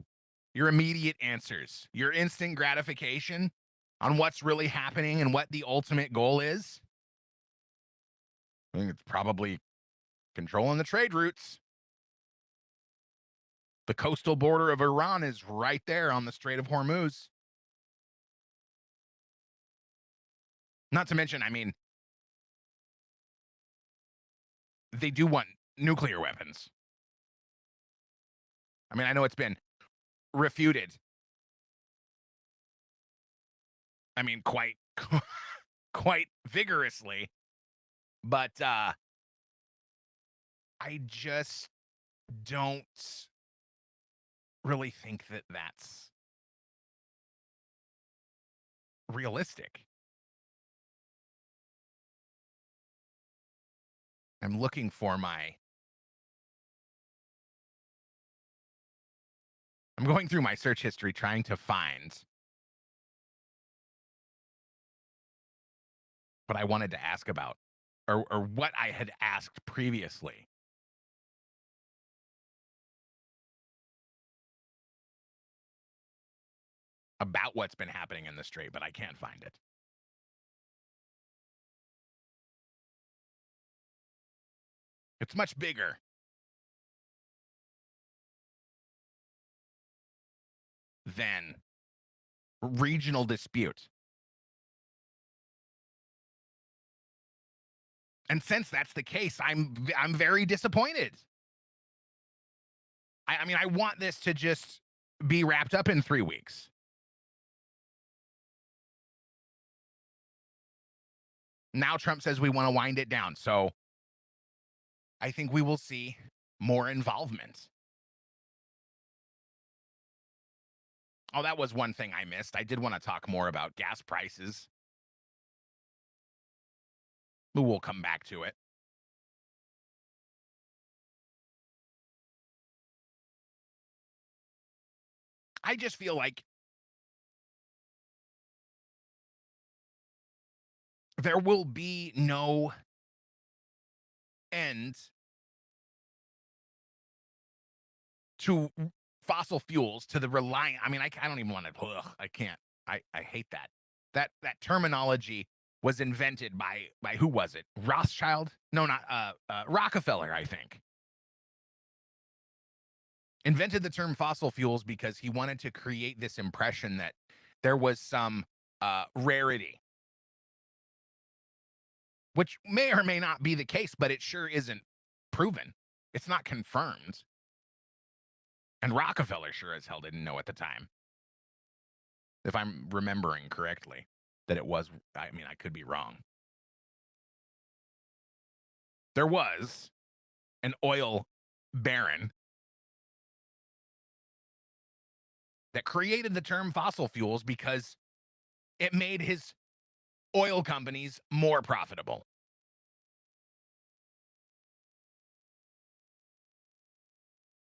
your immediate answers, your instant gratification on what's really happening and what the ultimate goal is. I think it's probably controlling the trade routes. The coastal border of Iran is right there on the Strait of Hormuz. Not to mention, I mean, they do want nuclear weapons. I mean, I know it's been refuted. I mean, quite vigorously. But I just don't really think that that's realistic. I'm looking for I'm going through my search history trying to find what I wanted to ask about or what I had asked previously. About what's been happening in the Strait, but I can't find it. It's much bigger. Than regional dispute. And since that's the case, I'm very disappointed. I mean, I want this to just be wrapped up in 3 weeks. Now Trump says we want to wind it down. So I think we will see more involvement. Oh, that was one thing I missed. I did want to talk more about gas prices. But we'll come back to it. I just feel like there will be no end to fossil fuels, to the reliance. I mean, I don't even want to, I can't. I hate that. That terminology was invented by who was it? Rothschild? No, not Rockefeller, I think. Invented the term fossil fuels because he wanted to create this impression that there was some rarity, which may or may not be the case, but it sure isn't proven. It's not confirmed. And Rockefeller sure as hell didn't know at the time, if I'm remembering correctly, that it was. I mean, I could be wrong. There was an oil baron that created the term fossil fuels because it made his oil companies more profitable.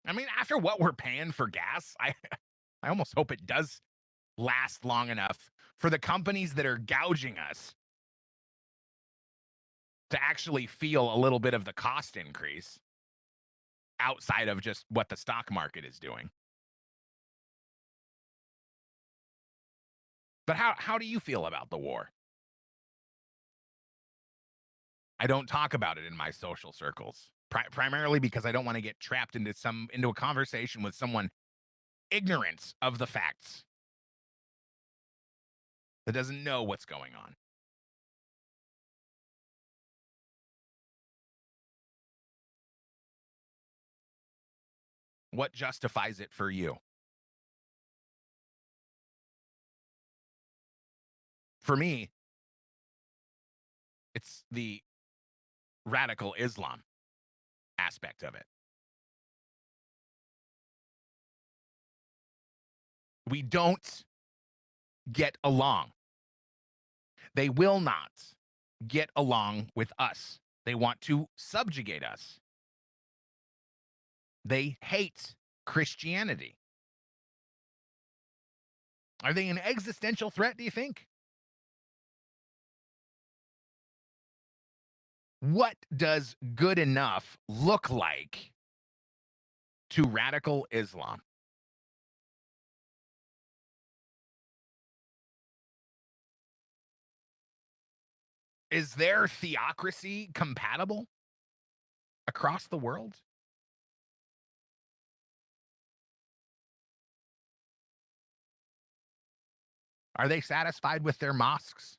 I mean, after what we're paying for gas, I almost hope it does last long enough for the companies that are gouging us to actually feel a little bit of the cost increase outside of just what the stock market is doing. But how do you feel about the war? I don't talk about it in my social circles, primarily because I don't want to get trapped into a conversation with someone ignorant of the facts, that doesn't know what's going on. What justifies it for you? For me, it's the radical Islam aspect of it. We don't get along. They will not get along with us. They want to subjugate us. They hate Christianity. Are they an existential threat, do you think? What does good enough look like to radical Islam? Is their theocracy compatible across the world? Are they satisfied with their mosques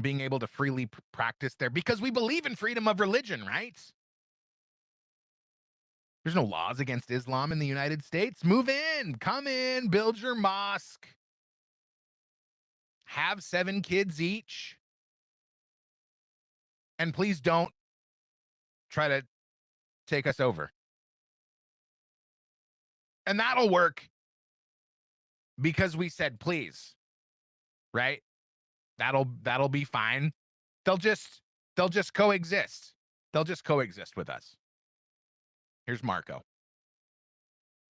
being able to freely practice there? Because we believe in freedom of religion, right? There's no laws against Islam in the United States. Move in, come in, build your mosque. Have 7 kids each. And please don't try to take us over. And that'll work because we said please, right? That'll be fine. They'll just coexist. They'll just coexist with us. Here's Marco.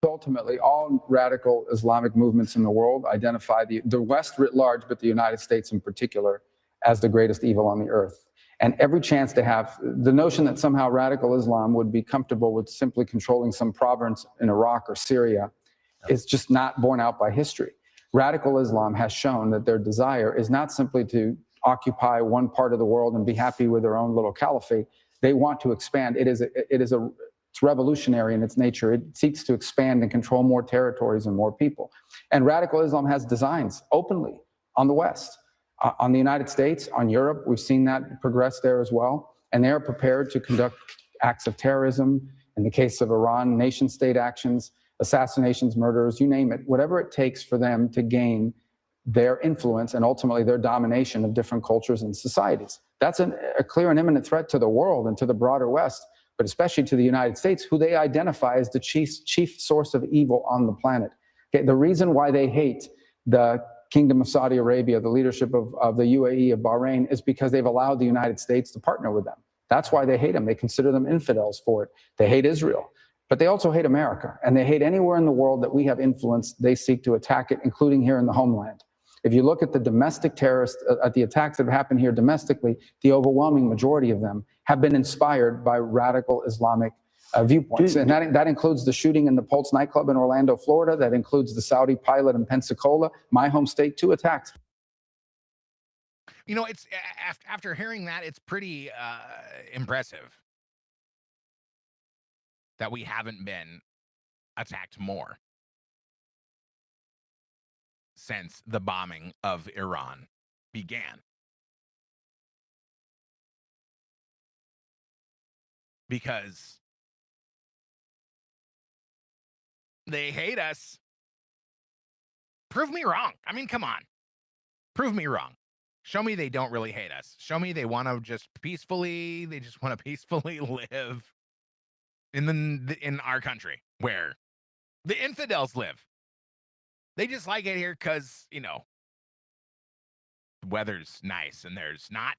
Ultimately, all radical Islamic movements in the world identify the West writ large, but the United States in particular, as the greatest evil on the earth. And every chance they have, the notion that somehow radical Islam would be comfortable with simply controlling some province in Iraq or Syria is just not borne out by history. Radical Islam has shown that their desire is not simply to occupy one part of the world and be happy with their own little caliphate. They want to expand. It's revolutionary in its nature. It seeks to expand and control more territories and more people. And radical Islam has designs openly on the West, on the United States, on Europe. We've seen that progress there as well. And they are prepared to conduct acts of terrorism In the case of Iran, nation state actions, assassinations, murders, you name it, whatever it takes for them to gain their influence and ultimately their domination of different cultures and societies. That's a clear and imminent threat to the world and to the broader West, but especially to the United States, who they identify as the chief source of evil on the planet. Okay, the reason why they hate the Kingdom of Saudi Arabia, the leadership of the UAE, of Bahrain, is because they've allowed the United States to partner with them. That's why they hate them. They consider them infidels for it. They hate Israel. But they also hate America, and they hate anywhere in the world that we have influence. They seek to attack it, including here in the homeland. If you look at the domestic terrorists, at the attacks that have happened here domestically, the overwhelming majority of them have been inspired by radical Islamic viewpoints. And that includes the shooting in the Pulse nightclub in Orlando, Florida. That includes the Saudi pilot in Pensacola, my home state, 2 attacks. You know, it's after hearing that, it's pretty impressive that we haven't been attacked more since the bombing of Iran began. Because they hate us. Prove me wrong. I mean, come on. Prove me wrong. Show me they don't really hate us. Show me they want to just peacefully, they just want to peacefully live in our country where the infidels live. They just like it here because, you know, the weather's nice and there's not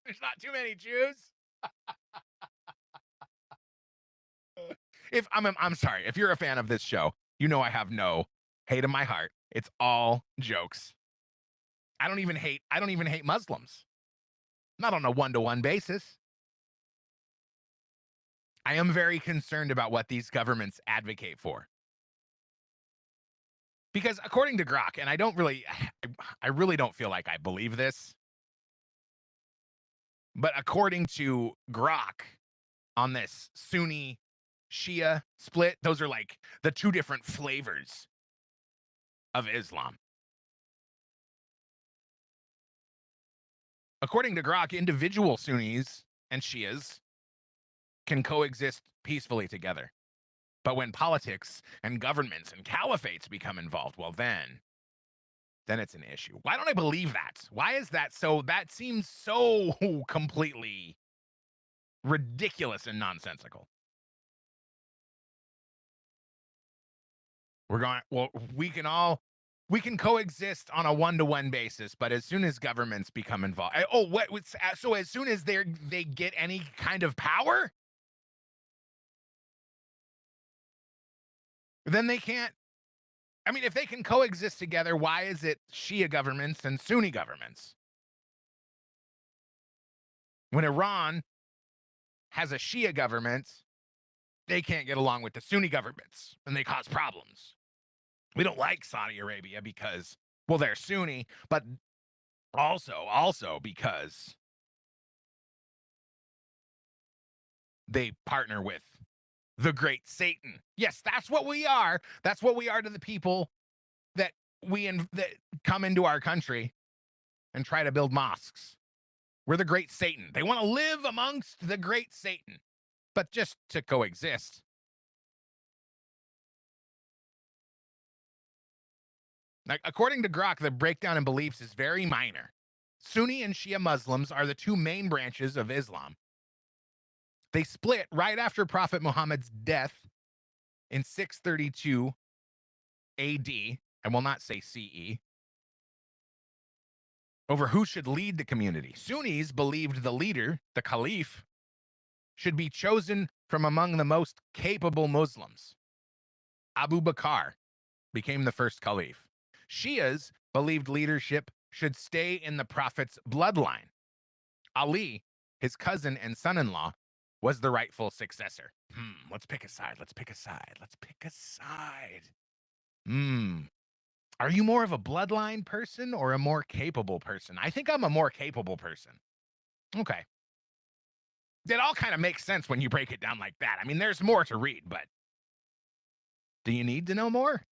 there's not too many Jews. I'm sorry, if you're a fan of this show, you know I have no hate in my heart. It's all jokes. I don't even hate Muslims. Not on a one-to-one basis. I am very concerned about what these governments advocate for. Because according to Grok, and I really don't feel like I believe this, but according to Grok on this Sunni Shia split, those are like the 2 different flavors of Islam. According to Grok, individual Sunnis and Shias can coexist peacefully together. But when politics and governments and caliphates become involved, well, then it's an issue. Why don't I believe that? Why is that so? That seems so completely ridiculous and nonsensical. We can coexist on a one-to-one basis, but as soon as governments become involved, so as soon as they get any kind of power, then they can't. I mean, if they can coexist together, why is it Shia governments and Sunni governments? When Iran has a Shia government, they can't get along with the Sunni governments, and they cause problems. We don't like Saudi Arabia because, well, they're Sunni, but also because they partner with the great Satan. Yes, that's what we are. That's what we are to the people that that come into our country and try to build mosques. We're the great Satan. They want to live amongst the great Satan, but just to coexist. Now, according to Grok, the breakdown in beliefs is very minor. Sunni and Shia Muslims are the 2 main branches of Islam. They split right after Prophet Muhammad's death in 632 AD, I will not say CE, over who should lead the community. Sunnis believed the leader, the caliph, should be chosen from among the most capable Muslims. Abu Bakr became the first caliph. Shias believed leadership should stay in the Prophet's bloodline. Ali, his cousin and son-in-law, was the rightful successor. Let's pick a side. Are you more of a bloodline person or a more capable person? I think I'm a more capable person. Okay. It all kind of makes sense when you break it down like that. I mean, there's more to read, but do you need to know more?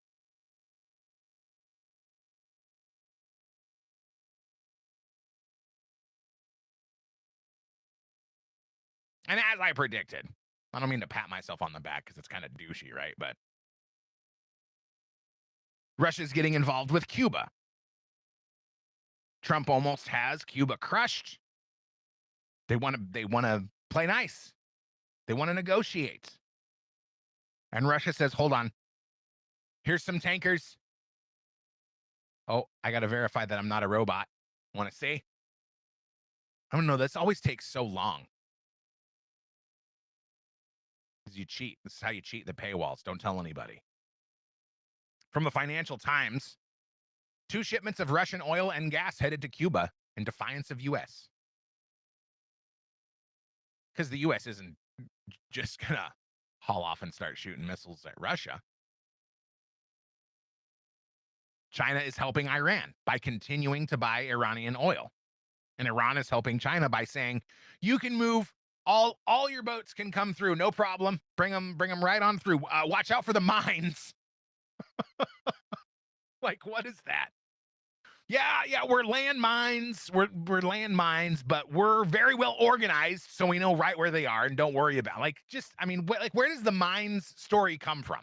And as I predicted, I don't mean to pat myself on the back because it's kind of douchey, right? But Russia's getting involved with Cuba. Trump almost has Cuba crushed. They want to play nice. They want to negotiate. And Russia says, hold on. Here's some tankers. Oh, I got to verify that I'm not a robot. Want to see? I don't know. This always takes so long. Because you cheat. This is how you cheat the paywalls. Don't tell anybody. From the Financial Times, 2 shipments of Russian oil and gas headed to Cuba in defiance of U.S. Because the U.S. isn't just going to haul off and start shooting missiles at Russia. China is helping Iran by continuing to buy Iranian oil. And Iran is helping China by saying, you can move, all your boats can come through, no problem. Bring them right on through. Watch out for the mines. Like, what is that? Yeah, we're land mines. We're land mines, but we're very well organized, so we know right where they are, and don't worry about. Like, just, I mean, where does the mines story come from?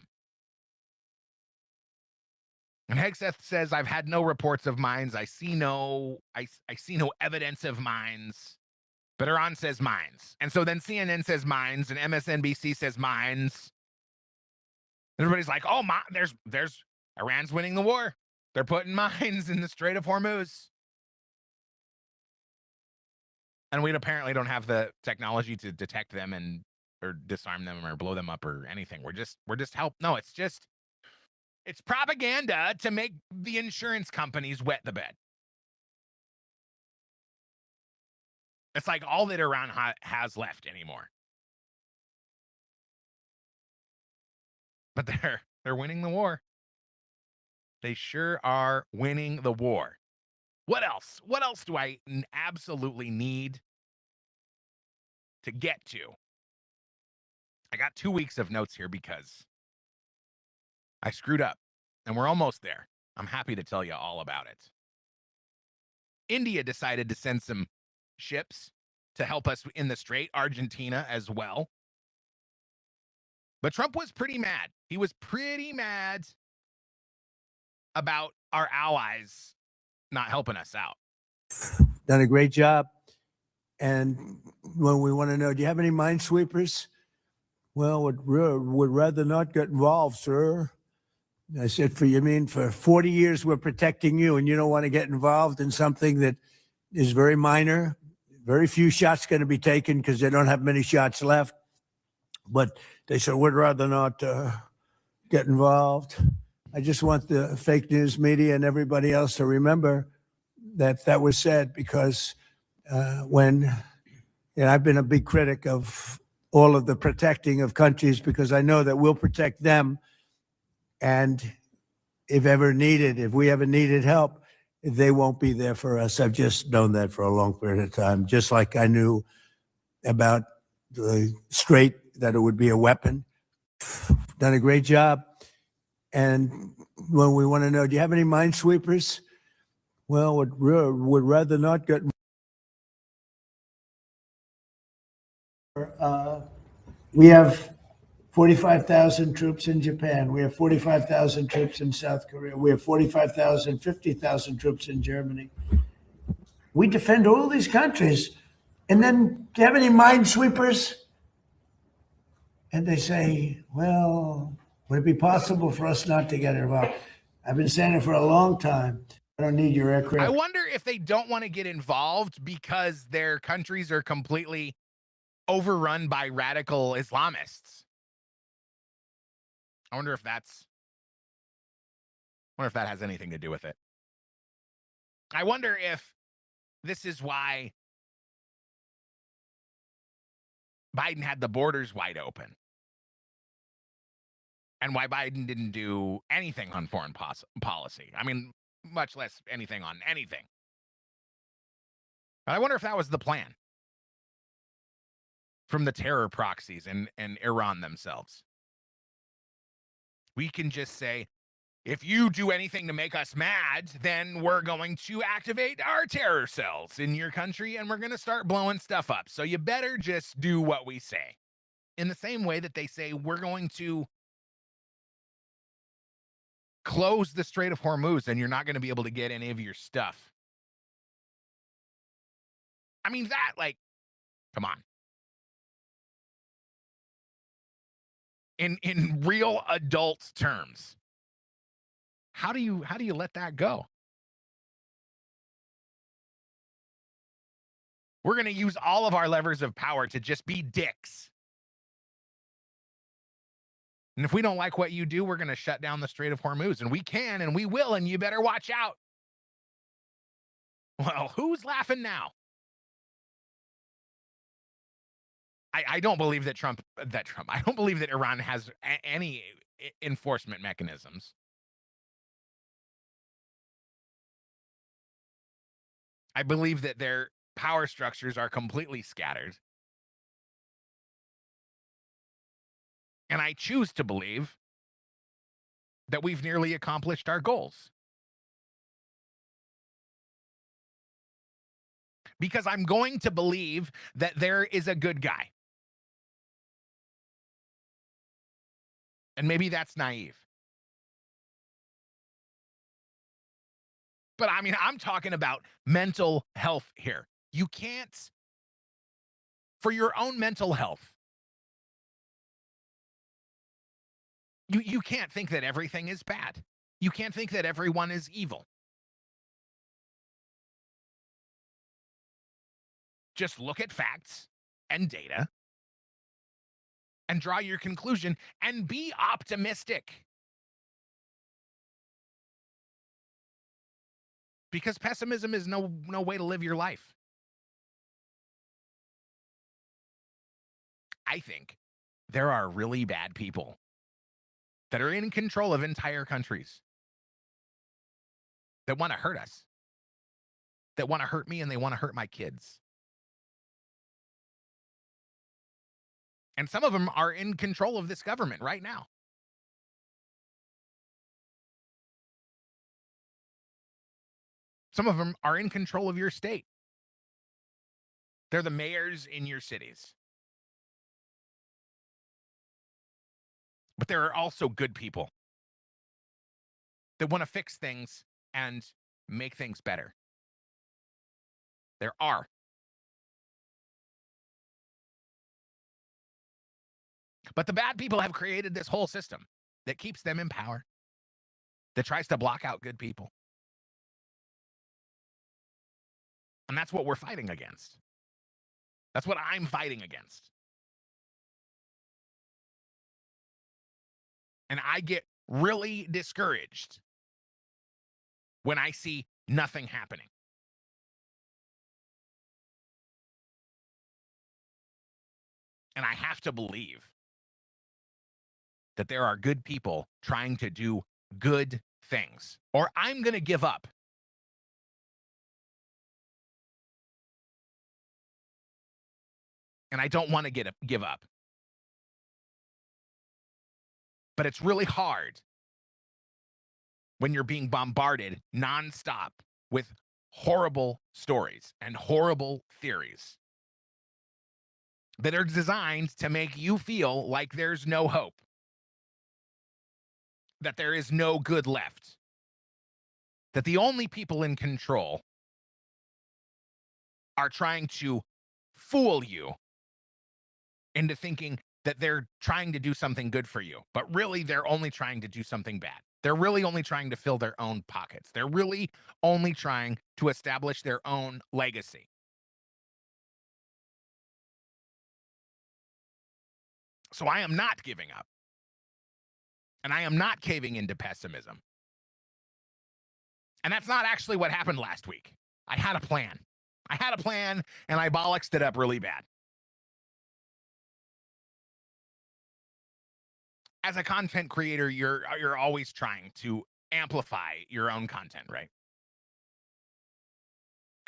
And Hegseth says, I've had no reports of mines. I see no evidence of mines. But Iran says mines. And so then CNN says mines, and MSNBC says mines. Everybody's like, oh, there's Iran's winning the war. They're putting mines in the Strait of Hormuz. And we apparently don't have the technology to detect them or disarm them or blow them up or anything. We're just help. No, it's propaganda to make the insurance companies wet the bed. It's like all that Iran has left anymore. But they're winning the war. They sure are winning the war. What else? What else do I absolutely need to get to? I got 2 weeks of notes here because I screwed up, and we're almost there. I'm happy to tell you all about it. India decided to send some ships to help us in the Strait, Argentina as well. But Trump was pretty mad. He was pretty mad about our allies not helping us out. Done a great job. And when we want to know, do you have any minesweepers? Well, would rather not get involved, sir. I said, for 40 years we're protecting you, and you don't want to get involved in something that is very minor. Very few shots going to be taken because they don't have many shots left. But they said, we'd rather not get involved. I just want the fake news media and everybody else to remember that was said, because I've been a big critic of all of the protecting of countries, because I know that we'll protect them. And if we ever needed help, they won't be there for us. I've just known that for a long period of time, just like I knew about the Strait, that it would be a weapon. Done a great job. And when we want to know, do you have any minesweepers? Well, would rather not get. We have 45,000 troops in Japan. We have 45,000 troops in South Korea. We have 50,000 troops in Germany. We defend all these countries. And then, do you have any minesweepers? And they say, well, would it be possible for us not to get involved? I've been saying it for a long time. I don't need your aircraft. I wonder if they don't want to get involved because their countries are completely overrun by radical Islamists. I wonder if that has anything to do with it. I wonder if this is why Biden had the borders wide open, and why Biden didn't do anything on foreign policy. I mean, much less anything on anything. But I wonder if that was the plan from the terror proxies and Iran themselves. We can just say, if you do anything to make us mad, then we're going to activate our terror cells in your country and we're going to start blowing stuff up. So you better just do what we say. In the same way that they say we're going to close the Strait of Hormuz and you're not going to be able to get any of your stuff. I mean, that, like, come on. In real adult terms, how do you let that go? We're going to use all of our levers of power to just be dicks. And if we don't like what you do, we're going to shut down the Strait of Hormuz. And we can, and we will, and you better watch out. Well, who's laughing now? I don't believe that I don't believe that Iran has any enforcement mechanisms. I believe that their power structures are completely scattered. And I choose to believe that we've nearly accomplished our goals. Because I'm going to believe that there is a good guy. And maybe that's naive. But I mean, I'm talking about mental health here. You can't, for your own mental health, you can't think that everything is bad. You can't think that everyone is evil. Just look at facts and data and draw your conclusion and be optimistic. Because pessimism is no way to live your life. I think there are really bad people that are in control of entire countries that want to hurt us, that want to hurt me, and they want to hurt my kids. And some of them are in control of this government right now. Some of them are in control of your state. They're the mayors in your cities. But there are also good people that want to fix things and make things better. There are. But the bad people have created this whole system that keeps them in power, that tries to block out good people. And that's what we're fighting against. That's what I'm fighting against. And I get really discouraged when I see nothing happening. And I have to believe that there are good people trying to do good things, or I'm going to give up. And I don't want to give up. But it's really hard when you're being bombarded nonstop with horrible stories and horrible theories that are designed to make you feel like there's no hope, that there is no good left, that the only people in control are trying to fool you into thinking that they're trying to do something good for you, but really they're only trying to do something bad. They're really only trying to fill their own pockets. They're really only trying to establish their own legacy. So I am not giving up. And I am not caving into pessimism. And that's not actually what happened last week. I had a plan. And I bollocksed it up really bad. As a content creator, you're always trying to amplify your own content, right?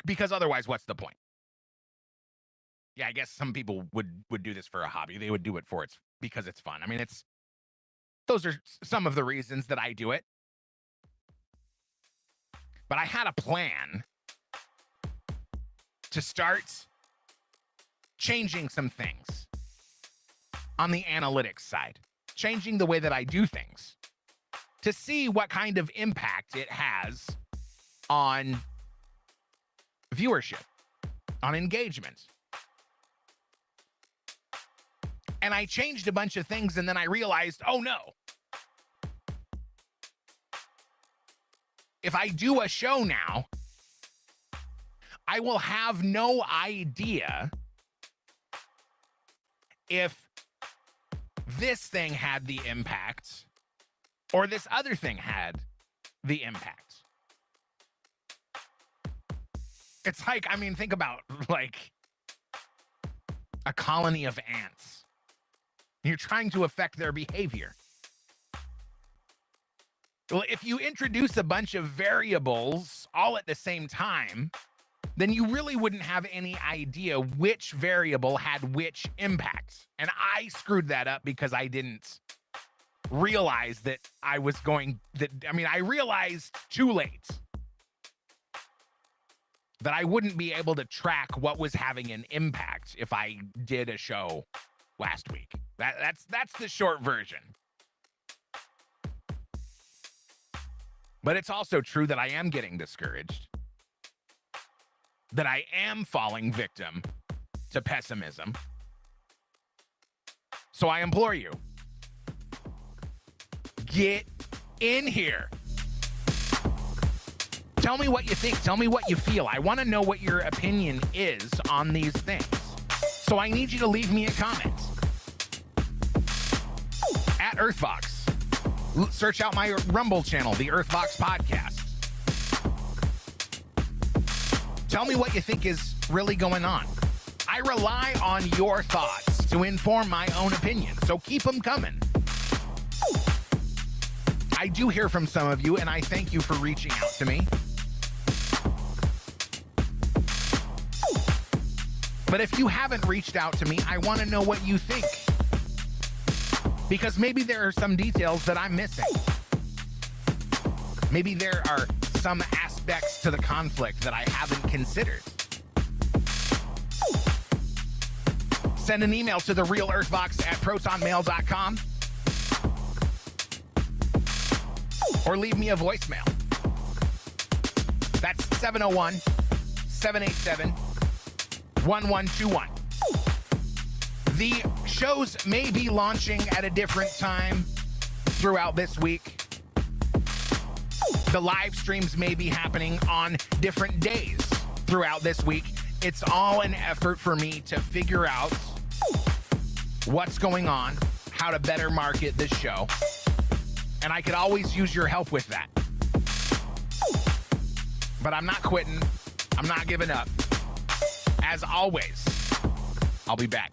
Because otherwise, what's the point? Yeah, I guess some people would do this for a hobby. They would do it because it's fun. I mean, those are some of the reasons that I do it. But I had a plan to start changing some things on the analytics side, changing the way that I do things to see what kind of impact it has on viewership, on engagement. And I changed a bunch of things, and then I realized, oh no. If I do a show now, I will have no idea if this thing had the impact or this other thing had the impact. It's like, I mean, think about like a colony of ants. You're trying to affect their behavior. Well, if you introduce a bunch of variables all at the same time, then you really wouldn't have any idea which variable had which impact. And I screwed that up because I didn't realize that I realized too late that I wouldn't be able to track what was having an impact if I did a show last week. That's the short version. But it's also true that I am getting discouraged, that I am falling victim to pessimism. So I implore you, get in here. Tell me what you think. Tell me what you feel. I want to know what your opinion is on these things. So I need you to leave me a comment. At earthvox. Search out my Rumble channel, the earthvox podcast. Tell me what you think is really going on. I rely on your thoughts to inform my own opinion, so keep them coming. I do hear from some of you, and I thank you for reaching out to me. But if you haven't reached out to me, I want to know what you think. Because maybe there are some details that I'm missing. Maybe there are some aspects to the conflict that I haven't considered. Send an email to therealearthvox@protonmail.com or leave me a voicemail. That's 701-787-1121. The shows may be launching at a different time throughout this week. The live streams may be happening on different days throughout this week. It's all an effort for me to figure out what's going on, how to better market this show. And I could always use your help with that. But I'm not quitting. I'm not giving up. As always, I'll be back.